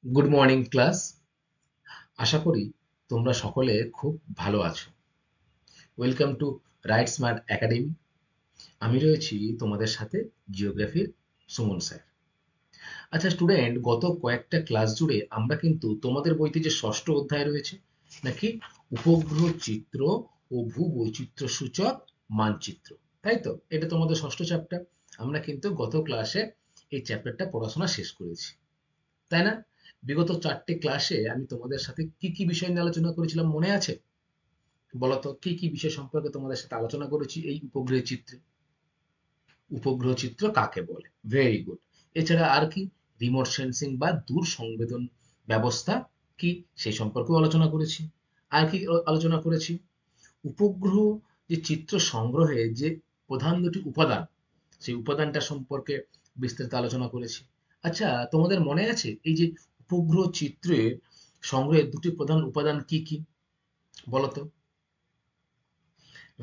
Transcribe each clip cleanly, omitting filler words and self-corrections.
Good morning class. আশা করি তোমরা সকলে খুব ভালো আছো। Welcome to right smart academy. আমি রয়েছি তোমাদের সাথে জিওগ্রাফির সুমন স্যার। আচ্ছা স্টুডেন্ট, গত কয়েকটা ক্লাস জুড়ে আমরা কিন্তু তোমাদের বইতে যে ষষ্ঠ অধ্যায় রয়েছে নাকি উপগ্রহ চিত্র ও ভূবৈচিত্র্য সূচক মানচিত্র, তাই তো? এটা তোমাদের ষষ্ঠ চ্যাপ্টার। আমরা কিন্তু গত ক্লাসে এই চ্যাপ্টারটা পড়াশোনা শেষ করেছি, তাই না? বিগত 4টে ক্লাসে আমি তোমাদের সাথে কি কি বিষয় নিয়ে আলোচনা করেছিলাম মনে আছে? বলতো কি কি বিষয় সম্পর্কে তোমাদের সাথে আলোচনা করেছি এই উপগ্রহ চিত্রে? উপগ্রহ চিত্র কাকে বলে? Very good. এছাড়া আর কি? রিমোট সেন্সিং বা দূর সংবেদন ব্যবস্থা কি, সেই সম্পর্কেও আলোচনা করেছি। আর কি আলোচনা করেছি? উপগ্রহ যে চিত্র সংগ্রহে যে প্রধান দুটি উপাদান, সেই উপাদানটা সম্পর্কে বিস্তারিত আলোচনা করেছি। আচ্ছা, তোমাদের মনে আছে এই যে উপগ্রহ চিত্রে সংগ্রহের দুটি প্রধান উপাদান কি কি? বলতো।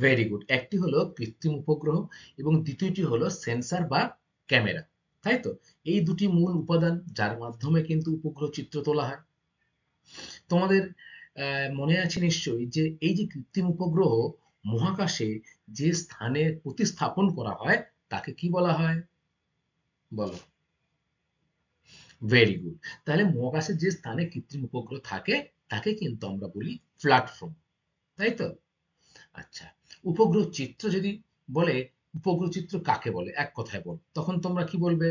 Very good. একটি হলো কৃত্রিম উপগ্রহ এবং দ্বিতীয়টি হলো সেন্সার বা ক্যামেরা, তাই তো? এই দুটি মূল উপাদান যার মাধ্যমে কিন্তু উপগ্রহ চিত্র তোলা হয়। তোমাদের মনে আছে নিশ্চয়ই যে এই যে কৃত্রিম উপগ্রহ মহাকাশে যে স্থানে প্রতিস্থাপন করা হয় তাকে কি বলা হয়? বলো। Very good. তাহলে মহাকাশে যে স্থানে কৃত্রিম উপগ্রহ থাকে তাকে কিন্তু আমরা বলি প্ল্যাটফর্ম, তাই তো? আচ্ছা, উপগ্রহ চিত্র যদি বলে, উপগ্রহ চিত্র কাকে বলে এক কথায় বল, তখন তোমরা কি বলবে?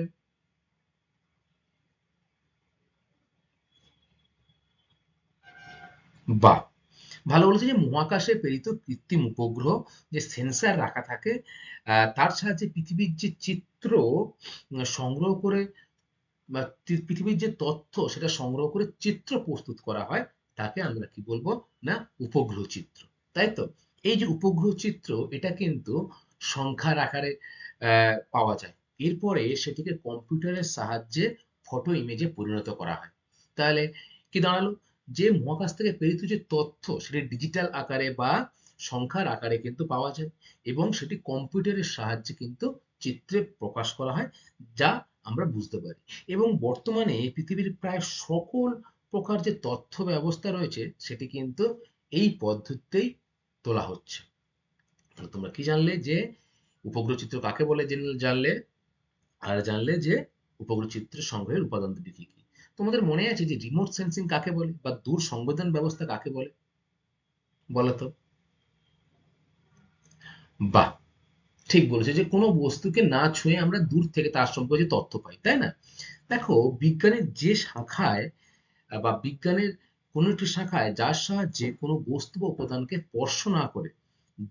বা, ভালো বলেছে যে মহাকাশে প্রেরিত কৃত্রিম উপগ্রহ যে সেন্সার রাখা থাকে, তার সাহায্যে পৃথিবীর যে চিত্র সংগ্রহ করে বা পৃথিবীর যে তথ্য সেটা সংগ্রহ করে চিত্র প্রস্তুত করা হয়, তাকে আমরা কি বলবো? না, উপগ্রহ চিত্র, তাই তো? এই যে উপগ্রহ চিত্র, এটা কিন্তু সংখ্যার আকারে পাওয়া যায়। এরপরে সেটিকে কম্পিউটারের সাহায্যে ফটো ইমেজে পরিণত করা হয়। তাহলে কি দাঁড়ালো? যে মহাকাশ থেকে প্রেরিত যে তথ্য সেটি ডিজিটাল আকারে বা সংখ্যার আকারে কিন্তু পাওয়া যায় এবং সেটি কম্পিউটারের সাহায্যে কিন্তু চিত্রে প্রকাশ করা হয়, যা আমরা বুঝতে পারি। এবং বর্তমানে পৃথিবীর প্রায় সকল প্রকার যে তথ্য ব্যবস্থা রয়েছে সেটি কিন্তু এই পদ্ধতিতেই তোলা হচ্ছে। তাহলে তোমরা কি জানলে যে উপগ্রহ চিত্র কাকে বলে, জানলে। আর জানলে যে উপগ্রহ চিত্র সংগ্রহের উপাদান দুটি কি কি। তোমাদের মনে আছে যে রিমোট সেন্সিং কাকে বলে বা দূর সংবেদন ব্যবস্থা কাকে বলে? বলতো। বাহ, ঠিক বলেছে যে কোনো বস্তুকে না ছুঁয়ে আমরা দূর থেকে তার সম্পর্কে তথ্য পাই, তাই না? দেখো, বিজ্ঞানের যে শাখায় বা বিজ্ঞানের কোনো একটি শাখায় যার সাহায্যে কোনো বস্তু বা উপাদানকে স্পর্শ না করে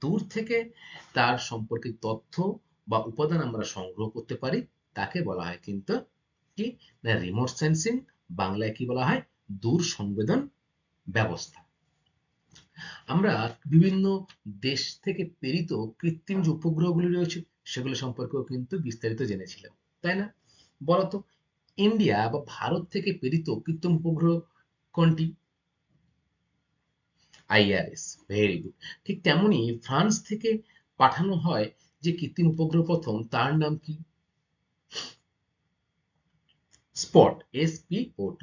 দূর থেকে তার সম্পর্কে তথ্য বা উপাদান আমরা সংগ্রহ করতে পারি, তাকে বলা হয় কিন্তু কি, না রিমোট সেন্সিং। বাংলায় কি বলা হয়? দূর সংবেদন ব্যবস্থা। আমরা বিভিন্ন দেশ থেকে প্রেরিত কৃত্রিম যে উপগ্রহগুলি রয়েছে সেগুলো সম্পর্কেও কিন্তু বিস্তারিত জেনেছিলাম, তাই না? বলতো, ইন্ডিয়া বা ভারত থেকে প্রেরিত কৃত্রিম উপগ্রহ কোনটি? আইআরএস। Very good. ঠিক তেমনি ফ্রান্স থেকে পাঠানো হয় যে কৃত্রিম উপগ্রহ প্রথম, তার নাম কি? Spot, SPOT।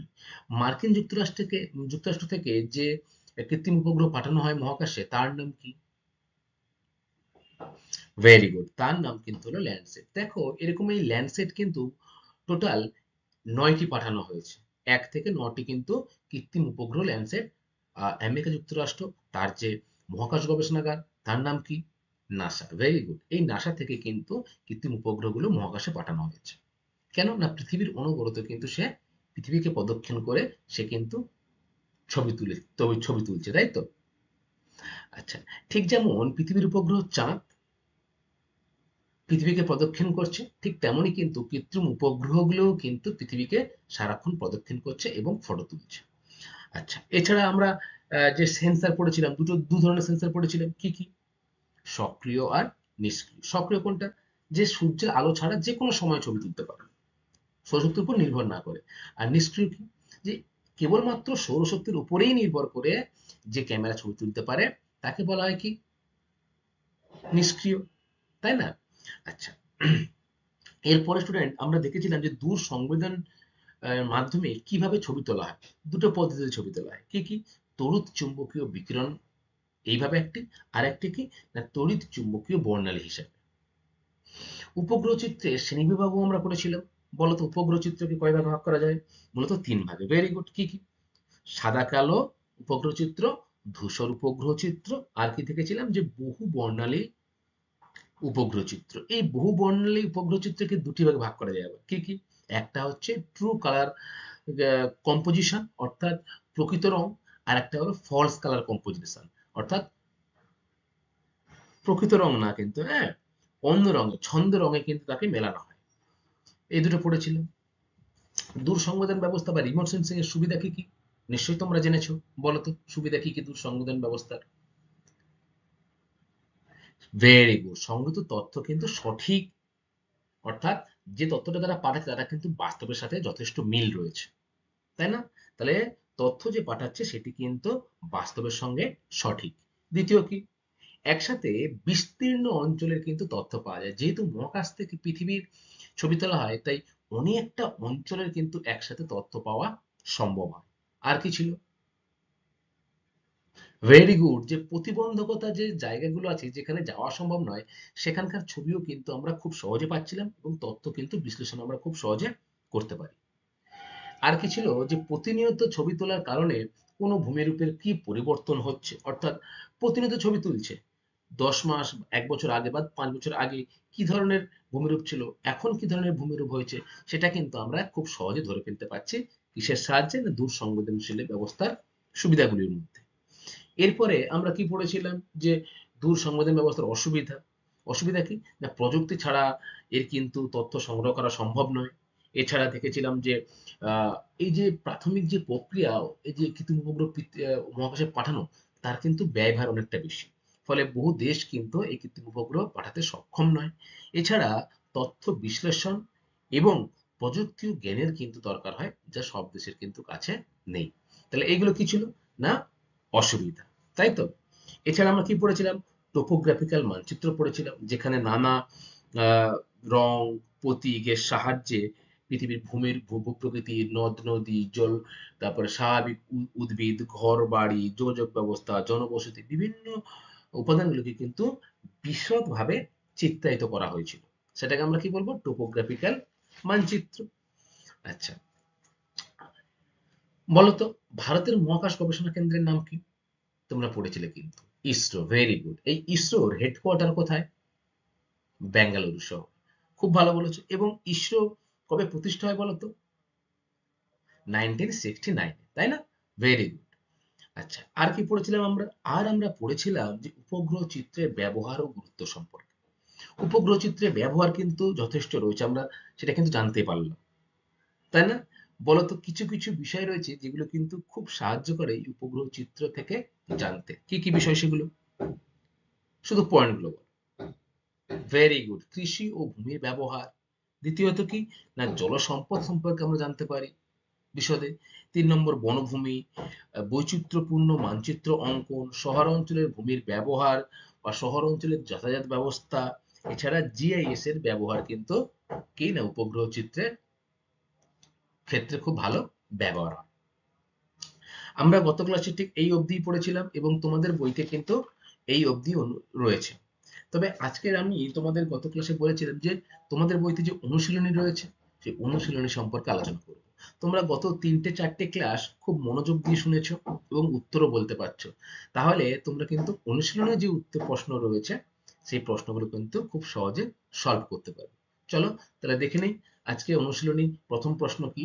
মার্কিন যুক্তরাষ্ট্র থেকে যে কৃত্রিম উপগ্রহ পাঠানো হয় মহাকাশে তার নাম কি? ভেরি গুড, তার নাম কিন্তু হলো ল্যান্ডসেট। দেখো, এরকম এই ল্যান্ডসেট কিন্তু টোটাল 9টি পাঠানো হয়েছে। 1 থেকে 9টি কিন্তু কৃত্রিম উপগ্রহ ল্যান্ডসেট। আমেরিকা যুক্তরাষ্ট্র, তার যে মহাকাশ গবেষণাগার তার নাম কি? নাসা। Very good. এই নাসা থেকে কিন্তু কৃত্রিম উপগ্রহগুলো মহাকাশে পাঠানো হয়েছে। কেন না, পৃথিবীর অনবরত কিন্তু সে পৃথিবীকে প্রদক্ষিণ করে সে কিন্তু ছবি তুলছে, তাই তো? আচ্ছা, ঠিক যেমন পৃথিবীর উপগ্রহ চাঁদ পৃথিবীকে প্রদক্ষিণ করছে, ঠিক তেমনই কিন্তু কৃত্রিম উপগ্রহগুলোও কিন্তু পৃথিবীকে সারাক্ষণ প্রদক্ষিণ করছে এবং ফটো তুলছে। আচ্ছা, এছাড়া আমরা যে সেন্সার পড়েছিলাম, দু ধরনের সেন্সার পড়েছিলাম, কি কি? সক্রিয় আর নিষ্ক্রিয়। সক্রিয় কোনটা? যে সূর্যের আলো ছাড়া যে কোনো সময় ছবি তুলতে পারে, সৌরশক্তির উপর নির্ভর না করে। আর নিষ্ক্রিয় কি? যে কেবলমাত্র সৌরশক্তির উপরেই নির্ভর করে যে ক্যামেরা ছবি তুলতে পারে তাকে বলা হয় কি? নিষ্ক্রিয়, তাই না? আচ্ছা, এরপরে স্টুডেন্ট আমরা দেখেছিলাম যে দূর সংবেদন মাধ্যমে কিভাবে ছবি তোলা হয়? দুটো পদ্ধতিতে ছবি তোলা হয়। কি কি? তড়িৎ চুম্বকীয় বিকিরণ এইভাবে একটি, আর একটি কি না তড়িৎ চুম্বকীয় বর্ণালী হিসাবে। উপগ্রহ চিত্রের শ্রেণীবিভাগও আমরা করেছিলাম। বলতো উপগ্রহ চিত্রকে কয় ভাগে ভাগ করা যায়? মূলত তিন ভাগে। Very good. কি কি? সাদা কালো উপগ্রহ চিত্র, ধূসর উপগ্রহ চিত্র, আর কি দেখেছিলাম যে বহু বর্ণালী উপগ্রহ চিত্র। এই বহু বর্ণালী উপগ্রহ চিত্রকে দুটি ভাগে ভাগ করা যায় আবার। কি কি? একটা হচ্ছে ট্রু কালার কম্পোজিশন অর্থাৎ প্রকৃত রং, আর একটা হলো ফলস কালার কম্পোজিশন অর্থাৎ প্রকৃত রং না কিন্তু, হ্যাঁ, অন্য রঙে ছন্দ রঙে কিন্তু তাকে মেলানো হয়। এই দুটো পড়েছিলাম। দূর সংবেদন ব্যবস্থা বা রিমোট সেন্সিং এর সুবিধা কি কি? নিশ্চয়ই তোমরা জেনেছো। বলো তো সুবিধা কি কি দূর সংবেদন ব্যবস্থার? Very good. সংগৃহীত তথ্য কিন্তু সঠিক, অর্থাৎ যে তথ্যটা তারা পাঠাচ্ছে তারা কিন্তু বাস্তবের সাথে যথেষ্ট মিল রয়েছে, তাই না? তাহলে তথ্য যে পাঠাচ্ছে সেটি কিন্তু বাস্তবের সঙ্গে সঠিক। দ্বিতীয় কি? একসাথে বিস্তীর্ণ অঞ্চলের কিন্তু তথ্য পাওয়া যায়। যেহেতু মহাকাশ থেকে পৃথিবীর ছবি তোলা হয়, তাই অনেকটা অঞ্চলের কিন্তু একসাথে তথ্য পাওয়া সম্ভব হয়। আর কি ছিল? Very good. যে প্রতিবন্ধকতা যে জায়গাগুলো আছে যেখানে যাওয়া সম্ভব নয়, সেখানকার ছবিও কিন্তু আমরা খুব সহজে পাচ্ছিলাম এবং তথ্য কিন্তু বিশ্লেষণ আমরা খুব সহজে করতে পারি। আর কি ছিল? যে প্রতিনিয়ত ছবি তোলার কারণে কোনো ভূমিরূপের কি পরিবর্তন হচ্ছে, অর্থাৎ প্রতিনিয়ত ছবি তুলছে, ১০ মাস, ১ বছর আগে বা ৫ বছর আগে কি ধরনের ভূমিরূপ ছিল, এখন কি ধরনের ভূমিরূপ হয়েছে, সেটা কিন্তু আমরা খুব সহজে ধরে ফেলতে পারছি। কিসের সাহায্যে? না দূর সংবেদনশীল ব্যবস্থার সুবিধাগুলির মধ্যে। এরপরে আমরা কি পড়েছিলাম যে দূর সংবেদন ব্যবস্থার অসুবিধা। অসুবিধা কি? না প্রযুক্তি ছাড়া এর কিন্তু তথ্য সংগ্রহ করা সম্ভব নয়। এছাড়া দেখেছিলাম যে আহ, এই যে প্রাথমিক যে প্রক্রিয়া, এই যে কৃত্রিম উপগ্রহ মহাকাশে পাঠানো, তার কিন্তু ব্যয়ভার অনেকটা বেশি। ফলে বহু দেশ কিন্তু এই কৃত্রিম উপগ্রহ পাঠাতে সক্ষম নয়। এছাড়া তথ্য বিশ্লেষণ এবং প্রযুক্তি ও জ্ঞানের কিন্তু দরকার হয়, যা সব দেশের কিন্তু কাছে নেই। তাহলে এইগুলো কি ছিল? না অসুবিধা, তাই তো? এছাড়া আমরা কি পড়েছিলাম? টোপোগ্রাফিক্যাল মানচিত্র পড়েছিলাম, যেখানে নানা আহ, রং প্রতীকের সাহায্যে পৃথিবীর ভূমির ভূপ্রকৃতি, নদ নদী, জল, তারপরে স্বাভাবিক উদ্ভিদ, ঘর বাড়ি, যোগাযোগ ব্যবস্থা, জনবসতি, বিভিন্ন উপাদানগুলোকে কিন্তু বিশদভাবে চিত্রায়িত করা হয়েছিল। সেটাকে আমরা কি বলবো? টোপোগ্রাফিক্যাল মানচিত্র। আচ্ছা, বলতো ভারতের মহাকাশ গবেষণা কেন্দ্রের নাম কি? তোমরা পড়েছিলে কিন্তু ইসরো। Very good. এই ইসরোর হেডকোয়ার্টার কোথায়? বেঙ্গালুরু শহর। খুব ভালো বলেছো। এবং ইসরো কবে প্রতিষ্ঠা হয় বলো তো? 1969, তাই না? Very good. আচ্ছা, আর কি পড়েছিলাম আমরা? আর আমরা পড়েছিলাম যে উপগ্রহ চিত্রের ব্যবহার ও গুরুত্ব সম্পর্কে। উপগ্রহ চিত্রের ব্যবহার কিন্তু যথেষ্ট রয়েছে, আমরা সেটা কিন্তু জানতে পারলাম, তাই না? বলতো কিছু কিছু বিষয় রয়েছে যেগুলো কিন্তু খুব সাহায্য করে এই উপগ্রহ চিত্র থেকে জানতে। কি কি বিষয় সেগুলো? শুধু পয়েন্টগুলো বল। Very good. কৃষি ও ভূমির ব্যবহার। দ্বিতীয়ত কি? না জলসম্পদ সম্পর্কে আমরা জানতে পারি বিশদে। ৩ নম্বর বনভূমি, বৈচিত্র্যপূর্ণ মানচিত্র অঙ্কন, শহর অঞ্চলের ভূমির ব্যবহার বা শহর অঞ্চলের যাতায়াত ব্যবস্থা। এছাড়া জিআইএস এর ব্যবহার কিন্তু কি না উপগ্রহ চিত্রের ক্ষেত্রে খুব ভালো ব্যবহার হয়। আমরা গত ক্লাসে ঠিক এই অবধি পড়েছিলাম এবং তোমাদের বইতে কিন্তু এই অবধি রয়েছে। তবে আজকের আমি তোমাদের গত ক্লাসে বলেছিলাম যে তোমাদের বইতে যে অনুশীলনী রয়েছে, সেই অনুশীলনী সম্পর্কে আলোচনা করব। তোমরা গত ৩-৪টে ক্লাস খুব মনোযোগ দিয়ে শুনেছো এবং উত্তরও বলতে পারছো। তাহলে তোমরা কিন্তু অনুশীলনে যে উত্তর প্রশ্ন রয়েছে সেই প্রশ্নগুলো কিন্তু খুব সহজে সলভ করতে পারবে। চলো তাহলে দেখে নেই আজকে অনুশীলনী প্রথম প্রশ্ন কি।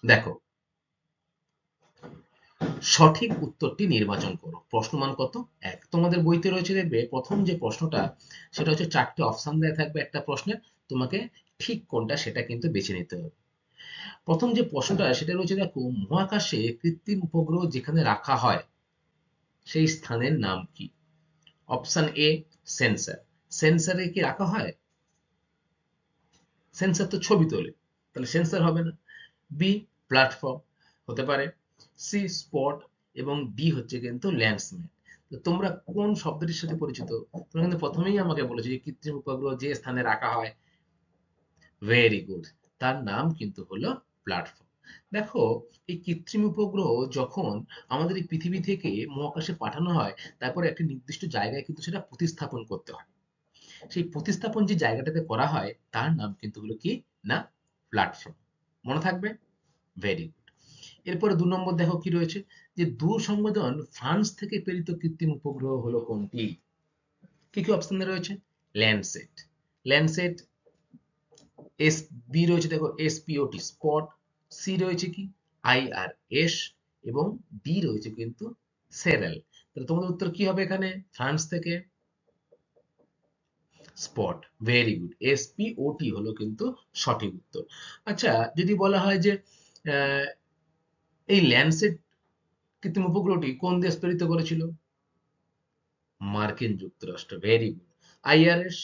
দেখো, সঠিক উত্তরটি নির্বাচন করো। প্রশ্ন মান কত? ১। তোমাদের বইতে রয়েছে, দেখবে প্রথম যে প্রশ্নটা সেটা হচ্ছে ৪টে অপশন দেয়া থাকবে একটা প্রশ্নে, তোমাকে ঠিক কোনটা সেটা কিন্তু বেছে নিতে হবে। প্রথম যে প্রশ্নটা সেটা রয়েছে, দেখো মহাকাশে কৃত্রিম উপগ্রহ যেখানে রাখা হয় সেই স্থানের নাম কি? Option A sensor. সেন্সরে কি রাখা হয়? সেন্সর তো ছবি তোলে, তাহলে সেন্সর হবে না। বি প্ল্যাটফর্ম হতে পারে। সি স্পট এবং ডি হচ্ছে কিন্তু ল্যান্ডসম্যান। তো তোমরা কোন শব্দটির সাথে পরিচিত? তোমরা কিন্তু প্রথমেই আমাকে বলেছো যে কৃত্রিম উপগ্রহ যে স্থানে রাখা হয়। Very good. তার নাম কিন্তু হলো প্ল্যাটফর্ম। দেখো, এই কৃত্রিম উপগ্রহ যখন আমাদের এই পৃথিবী থেকে মহাকাশে পাঠানো হয়, তারপরে একটা নির্দিষ্ট জায়গায় কিন্তু সেটা প্রতিস্থাপন করতে হয়। সেই প্রতিস্থাপন যে জায়গাটাতে করা হয় তার নাম কিন্তু হলো কি না প্ল্যাটফর্ম। মনে থাকবে? Very good. এরপরে 2 নম্বর দেখো কি রয়েছে, যে দূরসংবেদন ফ্রান্স থেকে প্রেরিত কৃত্রিম উপগ্রহ হলো কোনটি? কি কি অপশন রয়েছে? Landsat, Landsat. এস বি রয়েছে দেখো এসপিওটি স্পট, সি রয়েছে কি আইআরএস, এবং ডি রয়েছে কিন্তু সেরেল। তাহলে তোমাদের উত্তর কি হবে এখানে? ফ্রান্স থেকে স্পট। ভেরি গুড, এসপিওটি হলো কিন্তু সঠিক উত্তর। আচ্ছা, যদি বলা হয় যে আহ, এই ল্যান্ডসেট কৃত্রিম উপগ্রহটি কোন দেশ প্রেরিত করেছিল? মার্কিন যুক্তরাষ্ট্র। Very good. IRS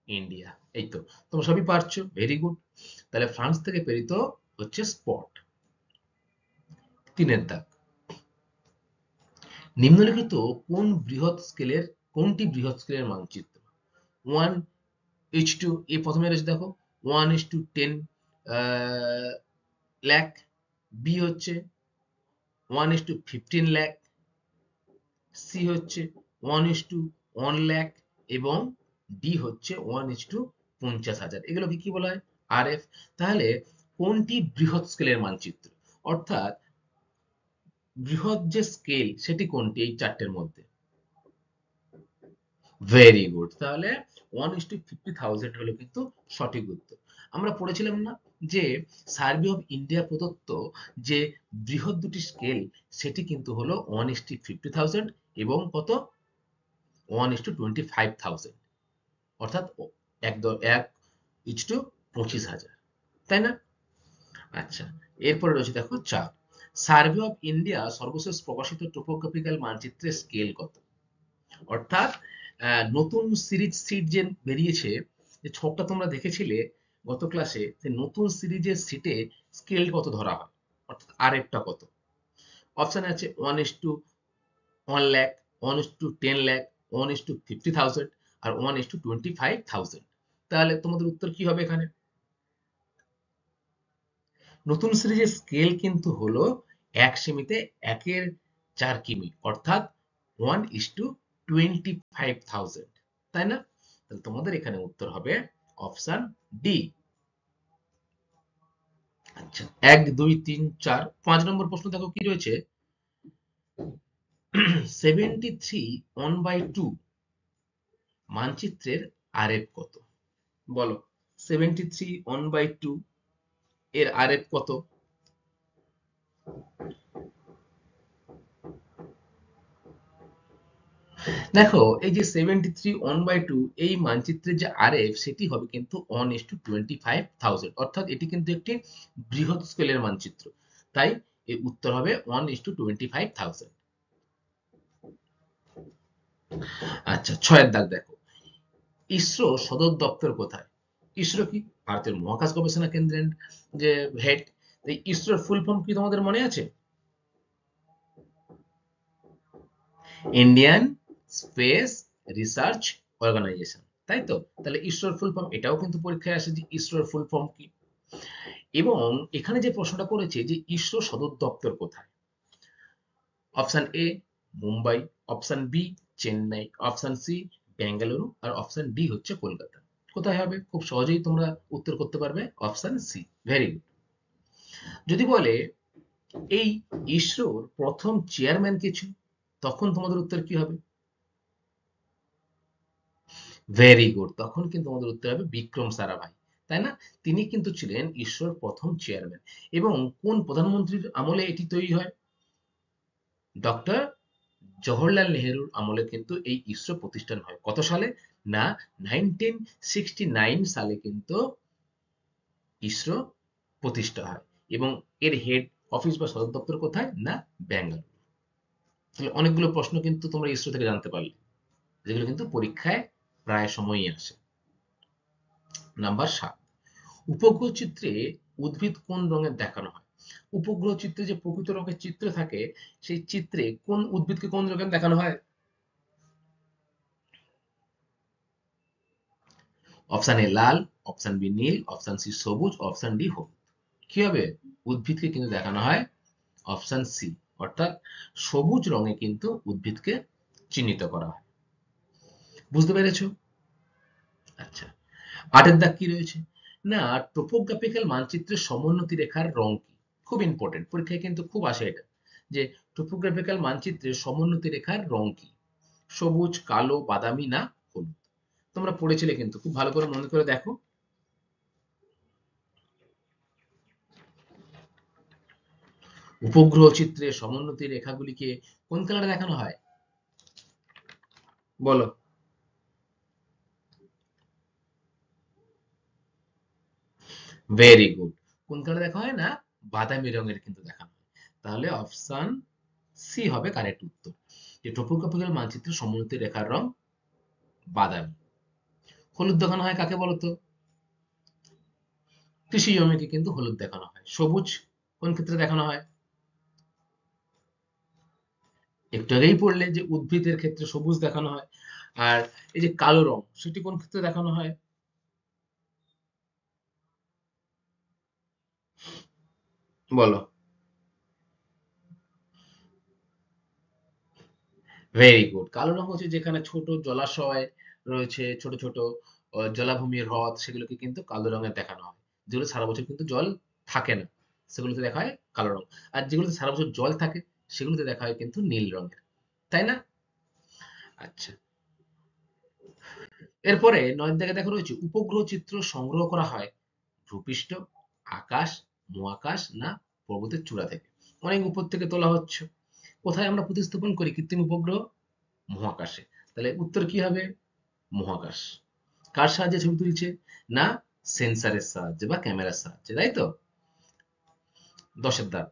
India. এই তো, তোমরা সবই পারছো, ভেরি গুড। তাহলে ফ্রান্স থেকে প্রেরিত হচ্ছে স্পট। 3 দাগ, নিম্নলিখিত কোনটি বৃহৎ স্কেলের মানচিত্র? 1:2, এই প্রথমে রয়েছে দেখো 1:10 লাখ, বি হচ্ছে 1:15 লাখ, সি হচ্ছে 1:1 লাখ, এবং ডি হচ্ছে 1:50,000। এগুলোকে কি বলা হয়? আরএফ। তাহলে কোনটি বৃহৎ স্কেলের মানচিত্র, অর্থাৎ বৃহৎ যে স্কেল সেটি কোনটি এই চারটের মধ্যে? Very good. তাহলে 1:50,000 হলো কিন্তু সঠিক উত্তর। আমরা পড়েছিলাম না যে সার্ভে অফ ইন্ডিয়া প্রদত্ত যে বৃহৎ দুটি স্কেল সেটি কিন্তু হলো 1:50,000 এবং কত 1:25,000, অর্থাৎ 1:25,000, তাই না? আচ্ছা, এরপরে রয়েছে দেখো 4, সার্ভে অফ ইন্ডিয়া সর্বশেষ প্রকাশিত টোপোগ্রাফিক্যাল মানচিত্রের স্কেল কত? অর্থাৎ নতুন সিরিজ সিট যে বেরিয়েছে, যে ছকটা তোমরা দেখেছিলে গত ক্লাসে, যে নতুন সিরিজের সিটে স্কেল কত ধরা হয়, অর্থাৎ আরএফটা কত? অপশন আছে 1:1 লাখ, 1:10 লাখ, 1:50,000 আর 1:25,000। তাহলে তোমাদের উত্তর কি হবে এখানে? নতুন সিরিজের স্কেল কিন্তু হলো 1 সেমিতে 1/4 কিমি, অর্থাৎ 1:25,000, তাই না? তাহলে তোমাদের এখানে উত্তর হবে অপশন ডি। আচ্ছা, 1, 2, 3, 4, 5 নম্বর প্রশ্ন দেখো কি রয়েছে, 73 1/2 মানচিত্রের আরএফ কত? বলো, 73 1/2 এর আরএফ কত? দেখো, এই যে 73 1/2 এই মানচিত্রের যে আরএফ সেটি হবে কিন্তু 1:25,000, অর্থাৎ এটি কিন্তু একটি বৃহৎ স্কেলের মানচিত্র। তাই এর উত্তর হবে 1:25,000। আচ্ছা, 6 দাগ দেখো, ইসরো সদর দপ্তর কোথায়? ইসরো কি ভারতের মহাকাশ গবেষণা কেন্দ্রের যে হেড, এই ইসরোর ফুল ফর্ম কি তোমাদের মনে আছে? ইন্ডিয়ান স্পেস রিসার্চ অর্গানাইজেশন, তাই তো? তাহলে ইসরোর ফুল ফর্ম, এটাও কিন্তু পরীক্ষায় আসে যে ইসরোর ফুল ফর্ম কি। এবং এখানে যে প্রশ্নটা করেছে যে ইসরো সদর দপ্তর কোথায়, option A Mumbai, option B Chennai, option C Bengaluru, আর অপশন ডি হচ্ছে কলকাতা। কোথায় হবে? খুব সহজেই তোমরা উত্তর করতে পারবে, অপশন সি। Very good. যদি বলে এই ইসরোর প্রথম চেয়ারম্যান কে ছিল, তখন তোমাদের উত্তর কি হবে? ভেরি গুড, তখন কিন্তু আমাদের উত্তর হবে বিক্রম সারাভাই, তাই না? তিনি কিন্তু ছিলেন ইসরোর প্রথম চেয়ারম্যান। এবং কোন প্রধানমন্ত্রীর আমলে এটি তৈরি হয়? ডক্টর জওহরলাল নেহেরুর আমলে কিন্তু এই ইসরো প্রতিষ্ঠান হয়। কত সালে? না, 1969 সালে কিন্তু ইসরো প্রতিষ্ঠা হয়। এবং এর হেড অফিস বা সদর দপ্তর কোথায়? না, ব্যাঙ্গালোর। তাহলে অনেকগুলো প্রশ্ন কিন্তু তোমরা ইসরো থেকে জানতে পারলে, যেগুলো কিন্তু পরীক্ষায় প্রায় সময়ই আসে। নাম্বার 7, উপগ্রহ চিত্রে উদ্ভিদ কোন রঙের দেখানো হয়? উপগ্রহ চিত্রে যে প্রকৃত রঙের চিত্র থাকে, সেই চিত্রে কোন উদ্ভিদকে কোন রঙের দেখানো হয়? অপশন এ লাল, অপশন বি নীল, অপশন সি সবুজ, অপশন ডি হলুদ। কি হবে? উদ্ভিদকে কিন্তু দেখানো হয় অপশন সি, অর্থাৎ সবুজ রঙে কিন্তু উদ্ভিদকে চিহ্নিত করা হয়। বুঝতে পেরেছো? আচ্ছা, 8 দাগ কি রয়েছে? না, টোপোগ্রাফিক্যাল মানচিত্রের সমোন্নতি রেখার রং কি? খুব ইম্পর্টেন্ট, পরীক্ষায় কিন্তু খুব আসে এটা, যে টোপোগ্রাফিক্যাল মানচিত্রের সমোন্নতি রেখার রং কি? সবুজ, কালো, বাদামি না হলুদ? তোমরা পড়েছিলে কিন্তু, খুব ভালো করে মনে করে দেখো। উপগ্রহ চিত্রে সমোন্নতি রেখাগুলিকে কোন কালারে দেখানো হয়? বলো। Very good. কোন কালারে দেখা হয়? না, বাদামি রঙের কিন্তু দেখানো হয়। তাহলে অপশন সি হবে কারেক্ট উত্তর, যে টোপোগ্রাফিক্যাল মানচিত্রের সমোন্নতি রেখার রং বাদামি। হলুদ দেখানো হয় কাকে বলতো? কৃষি জমিকে কিন্তু হলুদ দেখানো হয়। সবুজ কোন ক্ষেত্রে দেখানো হয়? একটু আগেই পড়লে যে উদ্ভিদের ক্ষেত্রে সবুজ দেখানো হয়। আর এই যে কালো রং, সেটি কোন ক্ষেত্রে দেখানো হয়? বলো। Very good. কালো রং হচ্ছে যেখানে ছোট জলাশয় রয়েছে, ছোট ছোট জলাভূমির হ্রদ, সেগুলোকে কিন্তু কালো রঙের দেখানো হয়। যেগুলো সারা বছর কিন্তু জল থাকে না, সেগুলোতে দেখা হয় কালো রং। আর যেগুলোতে সারা বছর জল থাকে, সেগুলোতে দেখা হয় কিন্তু নীল রঙের। তাই না? আচ্ছা, এরপরে 9 দাগে দেখা রয়েছে উপগ্রহ চিত্র সংগ্রহ করা হয় ভূপৃষ্ঠ, আকাশ, মহাকাশ না পর্বতের চূড়া থেকে? অনেক উপর থেকে তোলা হচ্ছে। কোথায় আমরা প্রতিস্থাপন করি কৃত্রিম উপগ্রহ? মহাকাশে। তাহলে উত্তর কি হবে? মহাকাশ। কার সাহায্যে ছবি তুলছে? না, সেন্সারের সাহায্যে বা ক্যামেরার সাহায্যে, তাই তো? 10 দাগ,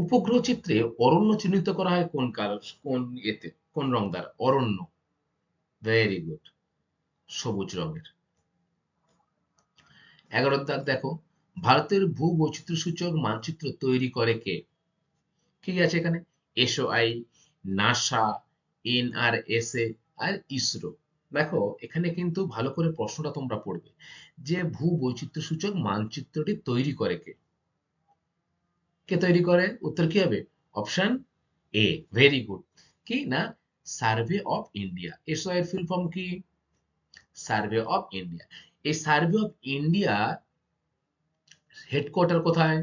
উপগ্রহ চিত্রে অরণ্য চিহ্নিত করা হয় কোন কালার, কোন এতে, কোন রং দ্বারা? অরণ্য। ভেরি গুড, সবুজ রঙের। 11 দাগ দেখো, ভারতের ভূবৈচিত্র্য সূচক মানচিত্র তৈরি করে কে? কি আছে এখানে? এসওআই, নাসা, এনআরএসএ আর ইসরো। দেখো এখানে কিন্তু ভালো করে প্রশ্নটা তোমরা পড়বে, যে ভূবৈচিত্র্য সূচক মানচিত্রটি তৈরি করে কে? কে তৈরি করে? উত্তর কি হবে? Option A. Very good. কি না, সার্ভে অফ ইন্ডিয়া। এসওআই এর ফুল ফর্ম কি? Survey of India. এই সার্ভে অফ ইন্ডিয়া হেডকোয়ার্টার কোথায়?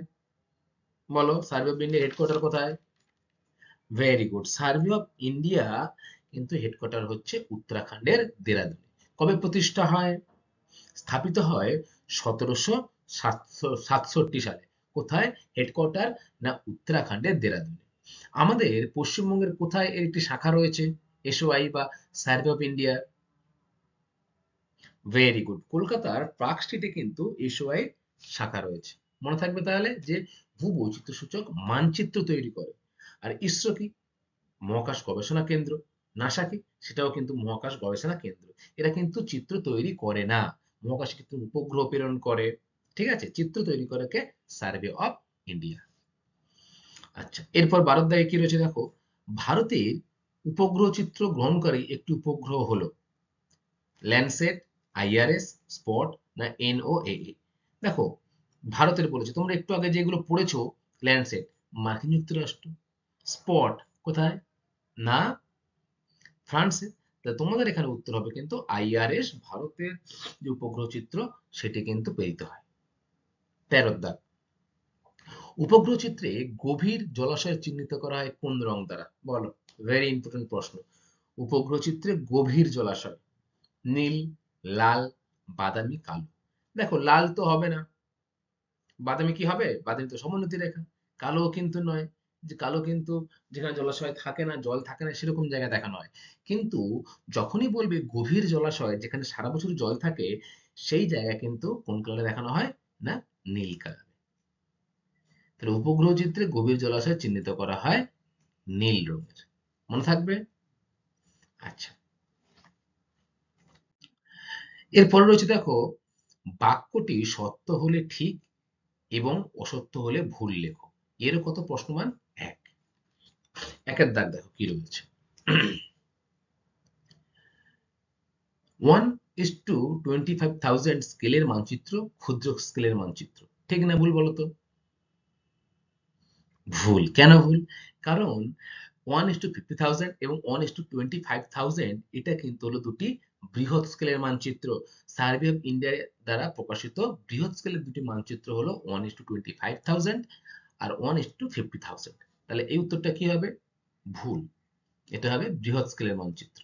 বলো, সার্ভে অফ ইন্ডিয়া হেডকোয়ার্টার কোথায়? Very good. Survey of India কিন্তু হেডকোয়ার্টার হচ্ছে উত্তরাখণ্ডের দেরাদুনে। কবে প্রতিষ্ঠা হয়? স্থাপিত হয় 1767 সালে। কোথায় হেডকোয়ার্টার? না, উত্তরাখণ্ডের দেরাদুনে। আমাদের পশ্চিমবঙ্গের কোথায় এর একটি শাখা রয়েছে এসওআই বা survey of India? Very good, কলকাতার পার্ক স্ট্রিটে কিন্তু এসওআই শাখা রয়েছে। মনে থাকবে তাহলে যে ভূবৈচিত্র্য সূচক মানচিত্র তৈরি করে। আর ইসরো কি? মহাকাশ গবেষণা কেন্দ্র। নাসা কি? সেটাও কিন্তু মহাকাশ গবেষণা কেন্দ্র। এরা কিন্তু চিত্র তৈরি করে না, মহাকাশে কিন্তু উপগ্রহ প্রেরণ করে। ঠিক আছে, চিত্র তৈরি করে কে? Survey of India. আচ্ছা, এরপর 12 দাগে কি রয়েছে দেখো, ভারতের উপগ্রহ চিত্র গ্রহণকারী একটি উপগ্রহ হলো ল্যান্ডসেট, আইআরএস, স্পট না এনওএএ? দেখো, ভারতের বলেছে, তোমরা একটু আগে যেগুলো পড়েছো, ল্যান্ডসেট মার্কিন যুক্তরাষ্ট্র, স্পট কোথায়? না, ফ্রান্সে। তা তোমাদের এখানে উত্তর হবে কিন্তু আইআরএস, ভারতের যে উপগ্রহ চিত্র সেটি কিন্তু প্রেরিত হয়। 13 দাগ, উপগ্রহ চিত্রে গভীর জলাশয় চিহ্নিত করা হয় কোন রং দ্বারা? বলো, ভেরি ইম্পর্টেন্ট প্রশ্ন। উপগ্রহ চিত্রে গভীর জলাশয়, নীল, লাল, বাদামি, কালো? দেখো, লাল তো হবে না, বাদামি কি হবে? বাদামি তো সমোন্নতি রেখা। কালো কিন্তু নয়, যে কালো কিন্তু যেখানে জলাশয় থাকে না, জল থাকে না, সেরকম জায়গায় দেখানো হয়। কিন্তু যখনই বলবে গভীর জলাশয় যেখানে সারা বছর জল থাকে, সেই জায়গায় কিন্তু কোন কালারে দেখানো হয়? না, নীল কালার। তাহলে উপগ্রহ চিত্রে গভীর জলাশয় চিহ্নিত করা হয় নীল রঙের। মনে থাকবে? আচ্ছা, এরপরে রয়েছে দেখো, বাক্যটি সত্য হলে ঠিক এবং অসত্য হলে ভুল লেখো। এরও কত প্রশ্নমান? এক। একের দাগ দেখো কি রয়েছে। 1 ইস টু 25,000 স্কেলের মানচিত্র ক্ষুদ্র স্কেলের মানচিত্র। ঠিক না ভুল বলো তো? ভুল। কেন ভুল? কারণ 1:50,000 এবং 1:25,000 এটা কিন্তু হলো দুটি বৃহৎ স্কেলের মানচিত্র। সার্ভে অফ ইন্ডিয়া দ্বারা প্রকাশিত বৃহৎ স্কেলের দুটি মানচিত্র হলো 1:25,000 আর 1:50,000। তাহলে এই উত্তরটা কি হবে? ভুল। এটা হবে বৃহৎ স্কেলের মানচিত্র।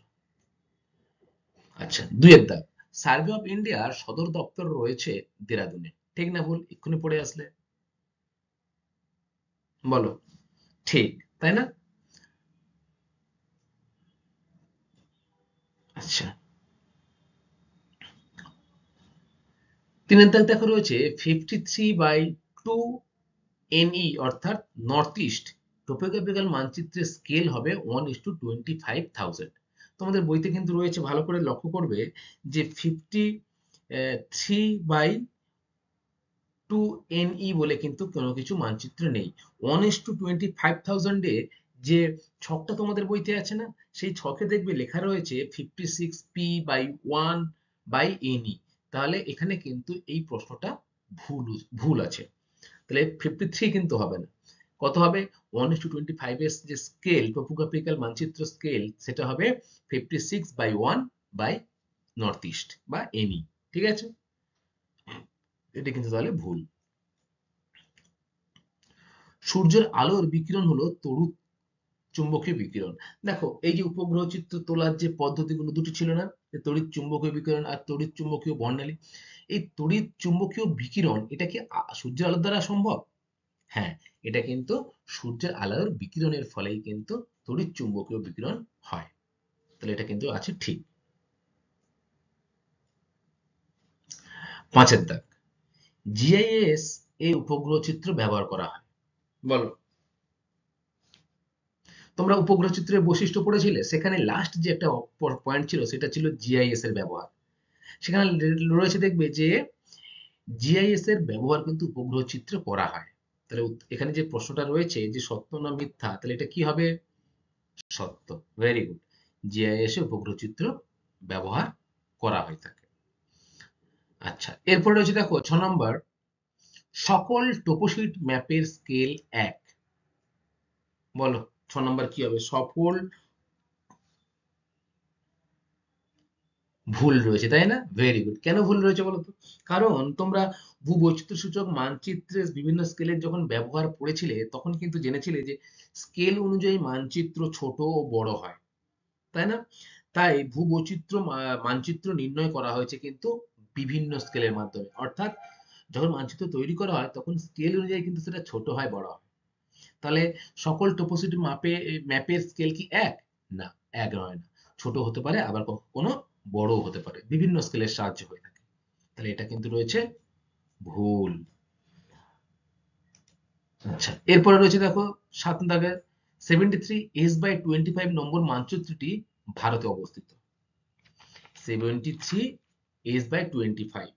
আচ্ছা, 2 এর দাগ। সার্ভে অফ ইন্ডিয়ার সদর দপ্তর রয়েছে দেরাদুনে। ঠিক না ভুল? এক্ষুনি পড়ে আসলে। বলো। ঠিক, তাই না? আচ্ছা, 3 এর দাগ দেখো রয়েছে 53/2 NE অর্থাৎ নর্থ ইস্ট টোপোগ্রাফিক্যাল মানচিত্রের স্কেল হবে 1:25,000। তোমাদের বইতে কিন্তু রয়েছে, ভালো করে লক্ষ্য করবে যে 53/2 NE বলে কিন্তু কোনো কিছু মানচিত্র নেই। 1:25,000 যে ছকটা তোমাদের বইতে আছে না, সেই ছকে দেখবে লেখা রয়েছে 56P/1/NE। তাহলে এখানে কিন্তু এই প্রশ্নটা ভুল ভুল আছে। তাহলে 53 কিন্তু হবে না। কত হবে? 1:25 এর যে স্কেল, টোপোগ্রাফিক্যাল মানচিত্র স্কেল, সেটা হবে 56/1 নর্থ ইস্ট বা এনই। ঠিক আছে? এটা কিন্তু তাহলে ভুল। সূর্যের আলোর বিকিরণ হলো তড়িৎ চুম্বকীয় বিকিরণ। দেখো, এই যে উপগ্রহ চিত্র তোলার যে পদ্ধতিগুলো দুটি ছিল না, তড়িৎ চুম্বকীয় বিকিরণ আর তড়িৎ চুম্বকীয় বর্ণালী। এই তড়িৎ চুম্বকীয় বিকিরণ এটা কি সূর্যের আলোর দ্বারা সম্ভব? হ্যাঁ, এটা কিন্তু সূর্যের আলোর বিকিরণের ফলেই কিন্তু তড়িৎ চুম্বকীয় বিকিরণ হয়। তাহলে এটা কিন্তু আছে ঠিক। 5 এর দাগ। জিআইএস এই উপগ্রহ চিত্র ব্যবহার করা হয়। বলো। তোমরা উপগ্রহ চিত্রের বৈশিষ্ট্য পড়েছিলে, সেখানে লাস্ট যে একটা পয়েন্ট ছিল সেটা ছিল জিআইএস এর ব্যবহার। সেখানে রয়েছে দেখবে যে জিআইএস এর ব্যবহার কিন্তু উপগ্রহ চিত্রে করা হয়। তাহলে এখানে যে প্রশ্নটা রয়েছে যে সত্য না মিথ্যা, তাহলে এটা কি হবে? সত্য। Very good. জিআইএস এ উপগ্রহ চিত্র ব্যবহার করা হয়ে থাকে। আচ্ছা, এরপরে রয়েছে দেখো 6 নম্বর। সকল টোপোশিট ম্যাপের স্কেল এক। বলো, 6 নম্বর কি হবে? সকল। ভুল রয়েছে, তাই না? Very good. কেন ভুল রয়েছে বলো তো? কারণ তোমরা ভূবৈচিত্র্য সূচক মানচিত্রের বিভিন্ন স্কেলের যখন ব্যবহার পড়েছিলে, তখন কিন্তু জেনেছিলে যে স্কেল অনুযায়ী মানচিত্র ছোট ও বড় হয়, তাই না? তাই ভূবৈচিত্র্য মানচিত্র নির্ণয় করা হয়েছে কিন্তু বিভিন্ন স্কেলের মাধ্যমে। অর্থাৎ যখন মানচিত্র তৈরি করা হয় তখন স্কেল অনুযায়ী কিন্তু সেটা ছোট হয়, বড় হয়। তাহলে সকল টোপোসিটি ম্যাপের স্কেল কি এক? না, এক হয় না। ছোট হতে পারে, আবার কখনো বড়ও হতে পারে। বিভিন্ন স্কেলের সাহায্য হয়ে থাকে। তাহলে এটা কিন্তু রয়েছে ভুল। আচ্ছা, এরপরে রয়েছে দেখো 7 দাগের 73S/25 নম্বর মানচিত্রটি ভারতে অবস্থিত। 73S/25।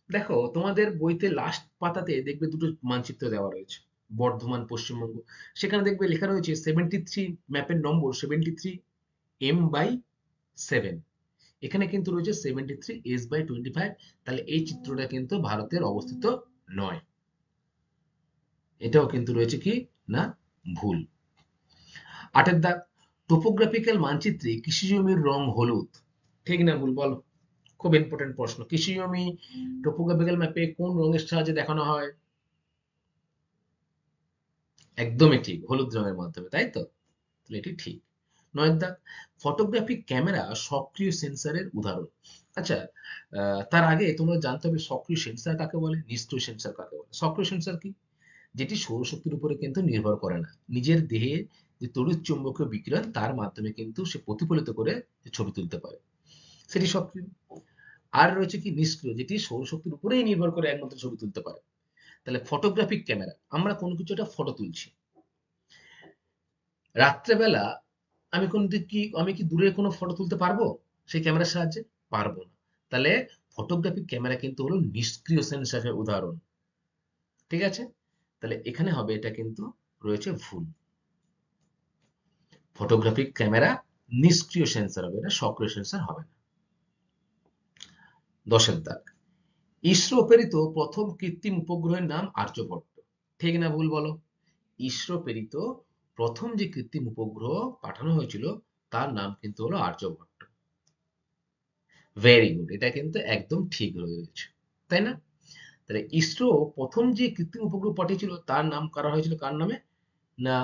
দেখো, তোমাদের বইতে লাস্ট পাতাতে দেখবে দুটো মানচিত্র দেওয়া রয়েছে। বর্ধমান, পশ্চিমবঙ্গ। সেখানে দেখবে লেখা রয়েছে 73 ম্যাপের নম্বর 73M/7। এখানে কিন্তু রয়েছে 73S/25। তাহলে এই চিত্রটা কিন্তু ভারতের অবস্থিত নয়। এটাও কিন্তু রয়েছে কি না? ভুল। 8 এর দাগ। টোপোগ্রাফিক্যাল মানচিত্রে কৃষি জমির রং হলুদ। ঠিক না ভুল বলো? খুব ইম্পর্টেন্ট প্রশ্ন। কৃষি জমি টোপোগ্রাফিক্যাল ম্যাপে কোন রঙের সাহায্যে দেখানো হয়? একদমই ঠিক, হলুদ রঙের মাধ্যমে, তাই তো? তাহলে এটি ঠিক। 9 দাগ। ফটোগ্রাফিক ক্যামেরা সক্রিয় সেন্সরের উদাহরণ। আচ্ছা, তার আগে তোমরা জানতে হবে সক্রিয় সেন্সর কাকে বলে, নিষ্ক্রিয় সেন্সর কাকে বলে। সক্রিয় সেন্সর কি? যেটি সৌরশক্তির উপরে কিন্তু নির্ভর করে না। নিজের দেহে যে তড়িৎ চুম্বকীয় বিকিরণ তার মাধ্যমে কিন্তু সে প্রতিফলিত করে ছবি তুলতে পারে, সেটি সক্রিয়। আর রয়েছে কি নিষ্ক্রিয়, যেটি সৌরশক্তির উপরেই নির্ভর করে একমাত্র ছবি তুলতে পারে। তাহলে ফটোগ্রাফিক ক্যামেরা, আমরা কোনো কিছু একটা ফটো তুলছি রাত্রেবেলা, আমি কি দূরে কোনো ফটো তুলতে পারবো সেই ক্যামেরার সাহায্যে? পারবো না। তাহলে ফটোগ্রাফিক ক্যামেরা কিন্তু হলো নিষ্ক্রিয় সেন্সরের উদাহরণ। ঠিক আছে? তাহলে এখানে হবে, এটা কিন্তু রয়েছে ভুল। ফটোগ্রাফিক ক্যামেরা নিষ্ক্রিয় সেন্সর হবে, এটা সক্রিয় সেন্সর হবে না। দশের দাগ, ইসরো প্রেরিত প্রথম কৃত্রিম উপগ্রহের নাম আর্যভট্ট। ঠিক না ভুল বলো? ইসরো প্রেরিত প্রথম যে কৃত্রিম উপগ্রহ পাঠানো হয়েছিল তার নাম কিন্তু হলো আর্যভট্ট। ভেরি গুড, এটা কিন্তু একদম ঠিক রয়েছে, তাই না? তাহলে ইসরো প্রথম যে কৃত্রিম উপগ্রহ পাঠিয়েছিল তার নাম করা হয়েছিল কার নামে? না,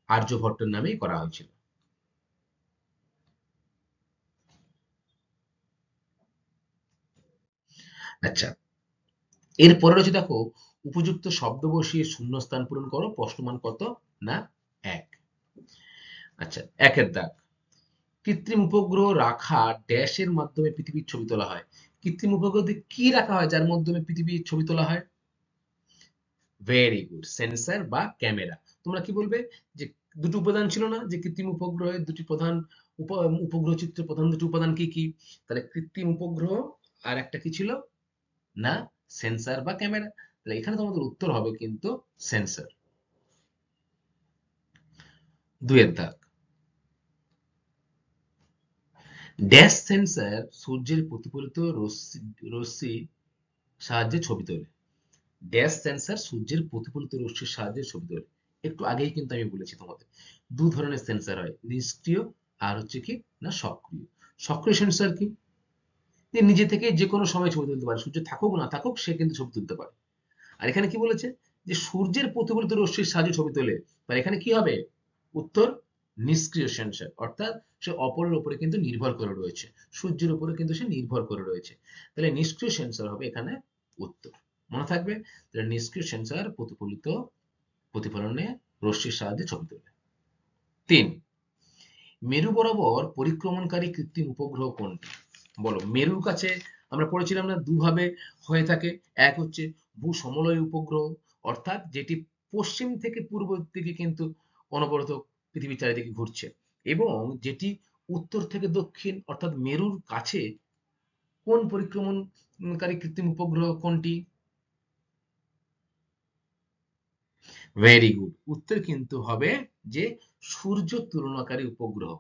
আর্যভট্টের নামেই করা হয়েছিল। আচ্ছা, এরপরে রয়েছে দেখো, উপযুক্ত শব্দ বসিয়ে শূন্যস্থান পূরণ করো। প্রশ্নমান কত? না, ১। আচ্ছা, ১-এর দাগ, কৃত্রিম উপগ্রহ রাখা ড্যাশের মাধ্যমে পৃথিবীর ছবি তোলা হয়। কৃত্রিম উপগ্রহতে কি রাখা হয় যার মাধ্যমে পৃথিবীর ছবি তোলা হয়? ভেরি গুড, সেন্সর বা ক্যামেরা। তোমরা কি বলবে যে দুটি উপাদান ছিল না, যে কৃত্রিম উপগ্রহের দুটি প্রধান উপগ্রহ চিত্রের প্রধান দুটি উপাদান কি কি? তাহলে কৃত্রিম উপগ্রহ আর একটা কি ছিল? না, সেন্সর বা ক্যামেরা। তাহলে এখানে তোমাদের উত্তর হবে কিন্তু সেন্সর। ২-এর দাগ, ড্যাশ সেন্সর সূর্যের প্রতিফলিত রশ্মি সাহায্যে ছবি তোলে। ড্যাশ সেন্সর সূর্যের প্রতিফলিত রশ্মির সাহায্যে ছবি তোলে। একটু আগেই কিন্তু আমি বলেছি তোমাদের দু ধরনের সেন্সর হয়, নিষ্ক্রিয় আর হচ্ছে কি না সক্রিয়। সক্রিয় সেন্সর কি? যে নিজে থেকে যে কোনো সময় ছবি তুলতে পারে, সূর্য থাকুক না থাকুক সে কিন্তু ছবি তুলতে পারে। আর এখানে কি বলেছে? যে সূর্যের প্রতিফলিত রশ্মির সাহায্যে ছবি তোলে। তাহলে এখানে কি হবে? উত্তর নিষ্ক্রিয় সেন্সর, অর্থাৎ সে অপরের উপরে কিন্তু নির্ভর করে রয়েছে, সূর্যের উপরে কিন্তু সে নির্ভর করে রয়েছে। তাহলে নিষ্ক্রিয় সেন্সর হবে এখানে উত্তর। মনে থাকবে? তাহলে নিষ্ক্রিয় সেন্সর প্রতিফলনে রশ্মির সাহায্যে ছবি তোলে। ৩, মেরু বরাবর পরিক্রমণকারী কৃত্রিম উপগ্রহ কোনটি? বলো। মেরুর কাছে আমরা পড়েছিলাম না দুভাবে হয়ে থাকে। এক হচ্ছে ভূসমলয় উপগ্রহ, অর্থাৎ যেটি পশ্চিম থেকে পূর্ব দিকে কিন্তু অনবরত পৃথিবীর চারিদিকে ঘুরছে, এবং যেটি উত্তর থেকে দক্ষিণ অর্থাৎ মেরুর কাছে। কোন পরিক্রমণকারী কৃত্রিম উপগ্রহ কোনটি? ভেরি গুড, উত্তর কিন্তু হবে যে সূর্য তুলনাকারী উপগ্রহ।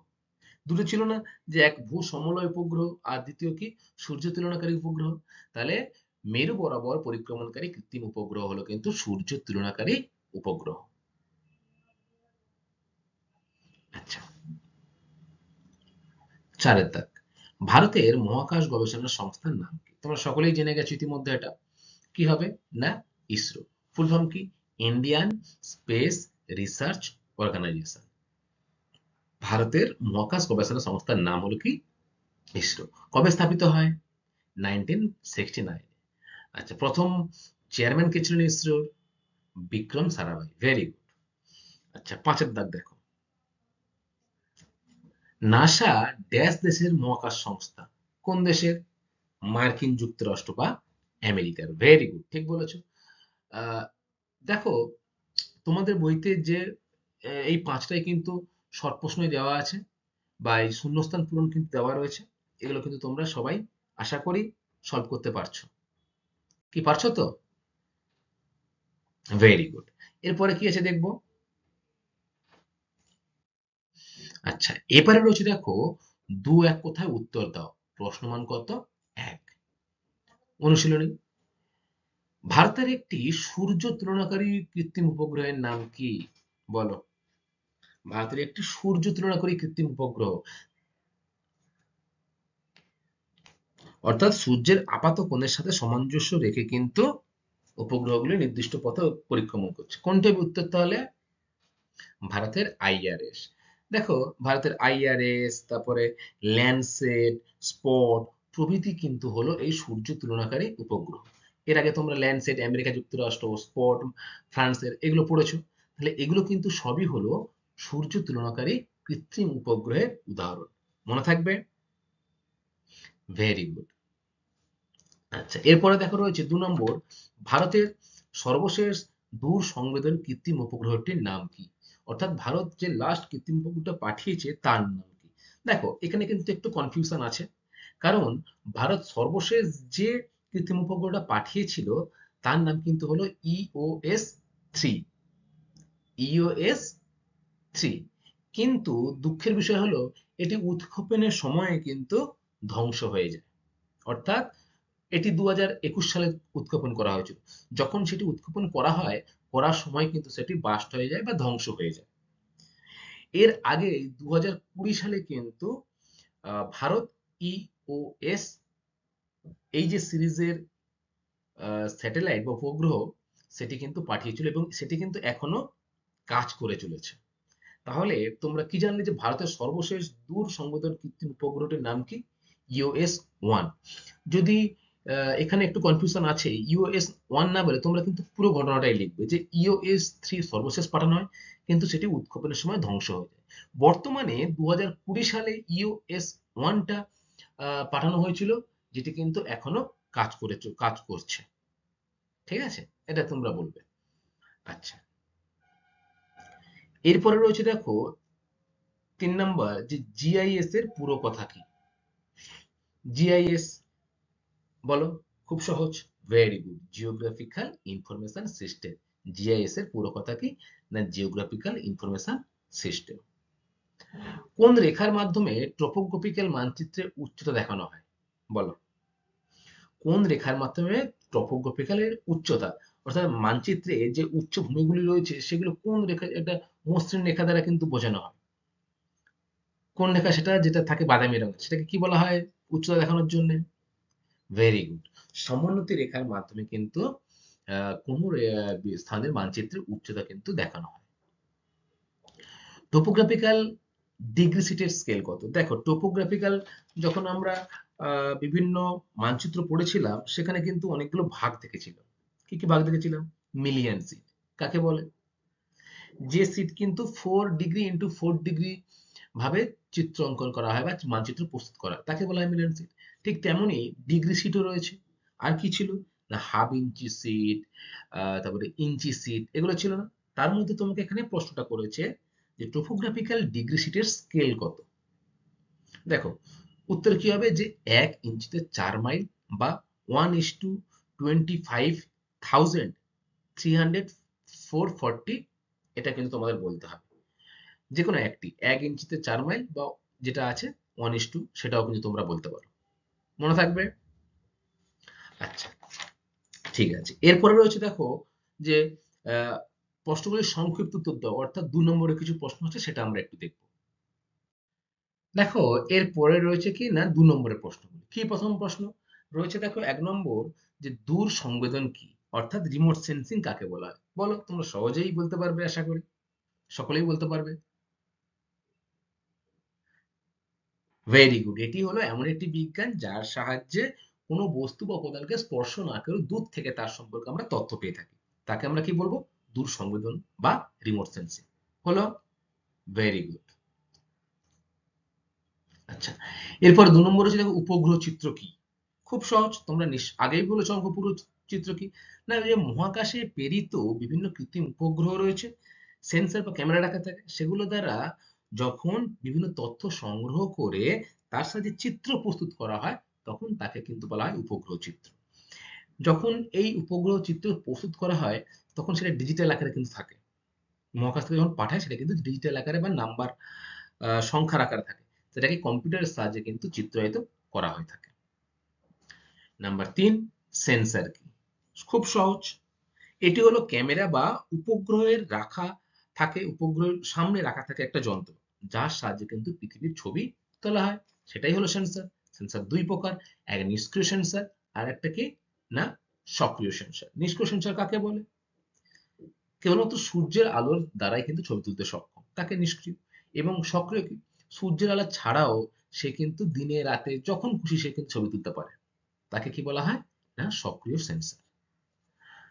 দুটো ছিল না, যে এক ভূ সমলয় উপগ্রহ আর দ্বিতীয় কি সূর্য তুলনাকারী উপগ্রহ। তাহলে মেরু বরাবর পরিক্রমণকারী কৃত্রিম উপগ্রহ হলো কিন্তু সূর্য তুলনাকারী উপগ্রহ। আচ্ছা, ৪-এর দাগ, ভারতের মহাকাশ গবেষণা সংস্থার নাম কি? তোমরা সকলেই জেনে গেছো ইতিমধ্যে এটা। কি হবে? না, ইসরো। ফুল ফর্ম কি? Indian space research organisation. ভারতের মহাকাশ গবেষণা সংস্থার নাম হলো কি? ইসরো। কবে স্থাপিত হয়? 1969। আচ্ছা, প্রথম চেয়ারম্যান কে ছিলেন ইসরোর? বিক্রম সারাভাই। Very good. আচ্ছা, ৫-এর দাগ দেখো, নাসা ড্যাশ দেশের মহাকাশ সংস্থা। কোন দেশের? মার্কিন যুক্তরাষ্ট্র বা আমেরিকার। ভেরি গুড, ঠিক বলেছো। আহ, দেখো, তোমাদের বইতে যে এই পাঁচটাই কিন্তু শর্ট প্রশ্নই দেওয়া আছে, বা এই শূন্যস্থান পূরণ কিন্তু দেওয়া রয়েছে। এগুলো কিন্তু তোমরা সবাই আশা করি সলভ করতে পারছো। কি পারছো তো? Very good. এরপরে কি আছে দেখবো। আচ্ছা, এবারে রয়েছে দেখো, ২-১ কোথায় উত্তর দাও। প্রশ্নমান কত? ১। অনুশীলনী, ভারতের একটি সূর্য তুলনাকারী কৃত্রিম উপগ্রহের নাম কি? বলো। ভারতের একটি সূর্য তুলনাকারী কৃত্রিম উপগ্রহ, অর্থাৎ সূর্যের আপাত কোণের সাথে সামঞ্জস্য রেখে কিন্তু উপগ্রহগুলি নির্দিষ্ট পথে পরিক্রমণ করছে। কোনটি হবে উত্তর তাহলে? ভারতের আইআরএস। দেখো, ভারতের আইআরএস, তারপরে ল্যান্ডসেট, স্পট প্রভৃতি কিন্তু হলো এই সূর্য তুলনাকারী উপগ্রহ। এর আগে তোমরা ল্যান্ডসেট আমেরিকা যুক্তরাষ্ট্র, স্পট ফ্রান্সের, এগুলো পড়েছো। তাহলে এগুলো কিন্তু সবই হলো সূর্য তুলনাকারী কৃত্রিম উপগ্রহের উদাহরণ। মনে থাকবে? Very good. আচ্ছা, এরপরে দেখো রয়েছে ২ নম্বর, ভারতের সর্বশেষ দূর সংবেদন কৃত্রিম উপগ্রহটির নাম কি? অর্থাৎ ভারত যে লাস্ট কৃত্রিম উপগ্রহটা পাঠিয়েছে তার নাম কি? দেখো, এখানে কিন্তু একটু কনফিউশন আছে, কারণ ভারত সর্বশেষ যে কৃত্রিম উপগ্রহটা পাঠিয়েছিল তার নাম কিন্তু হলো EOS-3। EOS-3, কিন্তু দুঃখের বিষয় হলো এটি উৎক্ষেপণের সময়ে কিন্তু ধ্বংস হয়ে যায়। অর্থাৎ এটি 2021 সালে উৎক্ষেপণ করা হয়েছিল। যখন সেটি উৎক্ষেপণ করা হয়, করার সময় কিন্তু সেটি বাস্ট হয়ে যায় বা ধ্বংস হয়ে যায়। এর আগে 2020 সালে কিন্তু ভারত ইওএস এই যে সিরিজের স্যাটেলাইট বা উপগ্রহ সেটি কিন্তু পাঠিয়েছিল এবং সেটি কিন্তু এখনো কাজ করে চলেছে। তাহলে তোমরা কি জানলে যে ভারতের সর্বশেষ দূর সংবেদন কৃত্রিম উপগ্রহটির নাম কি? EOS one. যদি এখানে একটু কনফিউশন আছে, ইওএস ওয়ান না বলে তোমরা কিন্তু পুরো ঘটনাটাই লিখবে যে ইওএস থ্রি সর্বশেষ পাঠানো হয়, কিন্তু সেটি উৎক্ষেপণের সময় ধ্বংস হয়ে যায়। বর্তমানে 2020 সালে ইওএস ওয়ানটা পাঠানো হয়েছিল, যেটি কিন্তু এখনো কাজ করছে। ঠিক আছে, এটা তোমরা বলবে। আচ্ছা, এরপরে রয়েছে দেখো 3 নম্বর, যে জিআইএস এর পুরো কথা কি? জিআইএস বলো, খুব সহজ, very good, geographical information system. GIS এর পুরো কথা কি? না জিওগ্রাফিক্যাল ইনফরমেশন সিস্টেম। কোন রেখার মাধ্যমে ট্রপোগ্রাফিক্যাল মানচিত্রের উচ্চতা দেখানো হয়? বলো, কোন রেখার মাধ্যমে টপোগ্রাফিক্যালের উচ্চতা, অর্থাৎ মানচিত্রে যে উচ্চভূমিগুলি রয়েছে সেগুলো কোন রেখা, একটা মসৃণ রেখা দ্বারা কিন্তু বোঝানো হয়। কোন রেখা সেটা, যেটা থাকে বাদামি রঙের, সেটাকে কি বলা হয় উচ্চতা দেখানোর জন্য? ভেরি গুড, সমোন্নতি রেখার মাধ্যমে কিন্তু কোনো স্থানের মানচিত্রের উচ্চতা কিন্তু দেখানো হয়। টোপোগ্রাফিক্যাল ডিগ্রি সিটের স্কেল কত? দেখো, টোপোগ্রাফিক্যাল যখন আমরা বিভিন্ন মানচিত্র পড়েছিলাম সেখানে কিন্তু অনেকগুলো ভাগ দেখেছিল। কি কি ভাগ দেখেছিলাম? মিলিয়ন সিট কাকে বলে? যে সিট কিন্তু 4 ডিগ্রি ইন্টু 4 ডিগ্রি ভাবে চিত্র অঙ্কন করা হয় বা মানচিত্র প্রস্তুত করা হয়, তাকে বলা হয় মিলিয়ন সিট। ঠিক তেমনি ডিগ্রি সিটও রয়েছে। আর কি ছিল? না হাফ ইঞ্চি সিট, তারপরে ইঞ্চি সিট, এগুলো ছিল না? তার মধ্যে তোমাকে এখানে প্রশ্নটা করেছে যে টোপোগ্রাফিক্যাল ডিগ্রি সিটের স্কেল কত। দেখো, উত্তর কি হবে? যে 1 ইঞ্চিতে 4 মাইল বা 1:25,340, এটা কিন্তু তোমাদের বলতে হবে। যে কোনো একটি, 1 ইঞ্চিতে 4 মাইল বা যেটা আছে 1:2, সেটাও কিন্তু তোমরা বলতে পারো। মনে থাকবে? আচ্ছা, ঠিক আছে। এরপরে রয়েছে দেখো যে প্রশ্নগুলির সংক্ষিপ্ত উত্তর দাও, অর্থাৎ 2 নম্বরে কিছু প্রশ্ন আছে, সেটা আমরা একটু দেখবো। দেখো, এর পরে রয়েছে কি না 2 নম্বরের প্রশ্নগুলি। কি প্রথম প্রশ্ন রয়েছে? দেখো 1 নম্বর, যে দূর সংবেদন কি, অর্থাৎ রিমোট সেন্সিং কাকে বলা হয়? বলো, তোমরা সহজেই বলতে পারবে, আশা করি সকলেই বলতে পারবে। ভেরি গুড, এটি হলো এমন একটি বিজ্ঞান যার সাহায্যে কোনো বস্তু বা উপাদানকে স্পর্শ না করে দূর থেকে তার সম্পর্কে আমরা তথ্য পেয়ে থাকি। তাকে আমরা কি বলবো? দূর সংবেদন বা রিমোট সেন্সিং হলো। Very good. আচ্ছা, এরপর 2 নম্বর হচ্ছে দেখো উপগ্রহ চিত্র কি? খুব সহজ, তোমরা আগেই বলেছো উপগ্রহ চিত্র কি। না, এই যে মহাকাশে প্রেরিত বিভিন্ন কৃত্রিম উপগ্রহ রয়েছে, সেন্সর বা ক্যামেরা রাখা থাকে, সেগুলো দ্বারা যখন বিভিন্ন তথ্য সংগ্রহ করে তার সাথে চিত্র প্রস্তুত করা হয়, তখন তাকে কিন্তু বলা হয় উপগ্রহ চিত্র। যখন এই উপগ্রহ চিত্র প্রস্তুত করা হয় তখন সেটা ডিজিটাল আকারে কিন্তু থাকে। মহাকাশ থেকে যখন পাঠায় সেটা কিন্তু ডিজিটাল আকারে বা নাম্বার, সংখ্যার আকারে থাকে, সেটাকে কম্পিউটারের সাহায্যে কিন্তু চিত্রায়িত করা হয়ে থাকে। নাম্বার 3, সেন্সর কি? খুব সহজ, এটি হলো ক্যামেরা বা উপগ্রহের রাখা থাকে, উপগ্রহের সামনে রাখা থাকে একটা যন্ত্র, যার সাহায্যে কিন্তু পৃথিবীর ছবি তোলা হয়, সেটাই হলো সেন্সর। সেন্সর 2 প্রকার, এক নিষ্ক্রিয় সেন্সর আর একটা কি না সক্রিয় সেন্সর। নিষ্ক্রিয় সেন্সর কাকে বলে? কেবলমাত্র সূর্যের আলোর দ্বারাই কিন্তু ছবি তুলতে সক্ষম, তাকে নিষ্ক্রিয়। এবং সক্রিয় কি? সূর্যের আলো ছাড়াও সে কিন্তু দিনে রাতে যখন খুশি সে কিন্তু ছবি তুলতে পারে, তাকে কি বলা হয়? না সক্রিয় সেন্সর।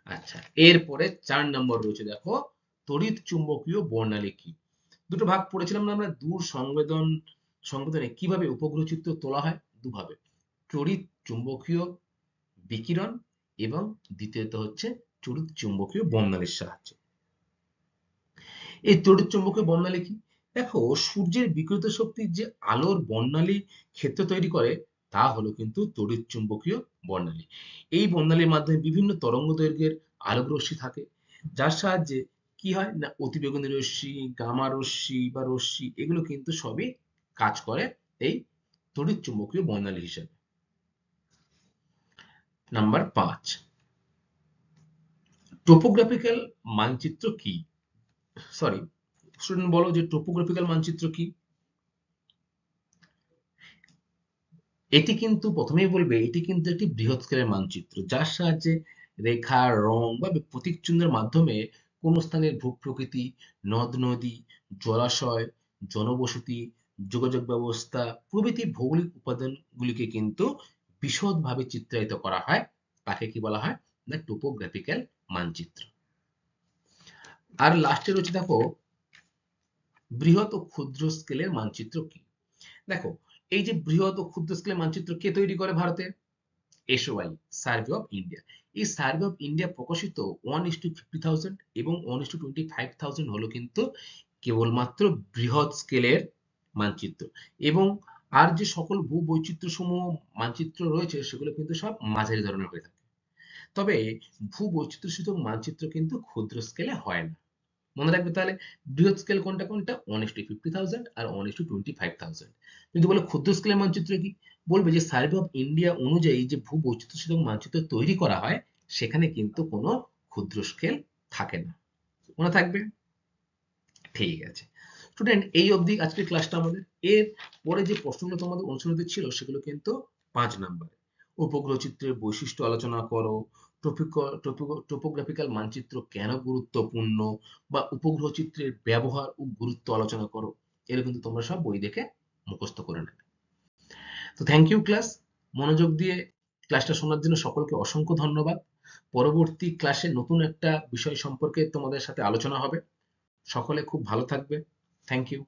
আচ্ছা, এরপরে 4 নম্বর রয়েছে দেখো তড়িৎ চুম্বকীয় বর্ণালী কি? দুটো ভাগ পড়েছিলাম না আমরা, দূর সংবেদনে কিভাবে উপগ্রহ চিত্র তোলা হয়? দুভাবে, তড়িৎ চুম্বকীয় বিকিরণ এবং দ্বিতীয়ত হচ্ছে তড়িৎ চুম্বকীয় বর্ণালীর সাহায্যে। এই তড়িৎ চুম্বকীয় বর্ণালী কি? দেখো, সূর্যের বিকিরিত শক্তির যে আলোর বর্ণালী ক্ষেত্র তৈরি করে তা হলো কিন্তু তড়িৎ চুম্বকীয় বর্ণালী। এই বর্ণালীর মাধ্যমে বিভিন্ন তরঙ্গ দৈর্ঘ্যের আলোক রশ্মি থাকে, যার সাহায্যে কি হয় না অতিবেগুনি রশ্মি, গামা রশ্মি বা রশ্মি, এগুলো কিন্তু সবই কাজ করে এই তড়িৎ চুম্বকীয় বর্ণালী হিসেবে। নাম্বার 5, টোপোগ্রাফিক্যাল মানচিত্র কি? সরি, স্টুডেন্ট বলো যে টোপোগ্রাফিক্যাল মানচিত্র কি? এটি কিন্তু প্রথমেই বলবে এটি কিন্তু একটি বৃহৎ স্কেলের মানচিত্র, যার সাহায্যে রেখা, রং বা প্রতীক চিহ্নের মাধ্যমে কোন স্থানের ভূপ্রকৃতি, নদ নদী, জলাশয়, জনবসতি, যোগাযোগ ব্যবস্থা প্রভৃতি ভৌগোলিক উপাদানগুলিকে কিন্তু বিশদভাবে চিত্রায়িত করা হয়। তাকে কি বলা হয়? না টোপোগ্রাফিক্যাল মানচিত্র। আর লাস্টে রয়েছে দেখো বৃহৎ ও ক্ষুদ্র স্কেলের মানচিত্র কি? দেখো, এই যে বৃহৎ ও ক্ষুদ্র স্কেলের মানচিত্র কে তৈরি করে ভারতে? SOI, survey of India. এই সার্ভে অফ ইন্ডিয়া প্রকাশিত 1:50,000 এবং 1:25,000 হলো কিন্তু কেবলমাত্র বৃহৎ স্কেলের মানচিত্র, এবং আর যে সকল ভূবৈচিত্র্য সমূহ মানচিত্র রয়েছে সেগুলো কিন্তু সব মাঝারি ধরনের হয়ে থাকে। তবে ভূবৈচিত্র্য সূচক মানচিত্র কিন্তু ক্ষুদ্র স্কেলে হয় না। মনে রাখবে তাহলে বৃহৎ স্কেল কোনটা কোনটা? 1:50,000 আর 1:25,000। যদি বলে ক্ষুদ্র স্কেলের মানচিত্র কি, বলবে যে সার্ভে অফ ইন্ডিয়া অনুযায়ী যে ভূবৈচিত্র্য সূচক মানচিত্র তৈরি করা হয় সেখানে কিন্তু কোনো ক্ষুদ্র স্কেল থাকে না। মনে থাকবে? ঠিক আছে স্টুডেন্ট, এই অবধি আজকের ক্লাসটা আমাদের। এর পরে যে প্রশ্নগুলো তোমাদের অনুশীলনীতে ছিল সেগুলো কিন্তু 5 নাম্বার। উপগ্রহ চিত্রের বৈশিষ্ট্য আলোচনা করো, টোপোগ্রাফিক্যাল মানচিত্র কেন গুরুত্বপূর্ণ, বা উপগ্রহ চিত্রের ব্যবহার ও গুরুত্ব আলোচনা করো। এগুলো কিন্তু তোমরা সব বই দেখে মুখস্থ করে নেবে। তো থ্যাংক ইউ ক্লাস, মনোযোগ দিয়ে ক্লাসটা শোনার জন্য সকলকে অসংখ্য ধন্যবাদ। পরবর্তী ক্লাসে নতুন একটা বিষয় সম্পর্কে তোমাদের সাথে আলোচনা হবে। সকলে খুব ভালো থাকবে। Thank you.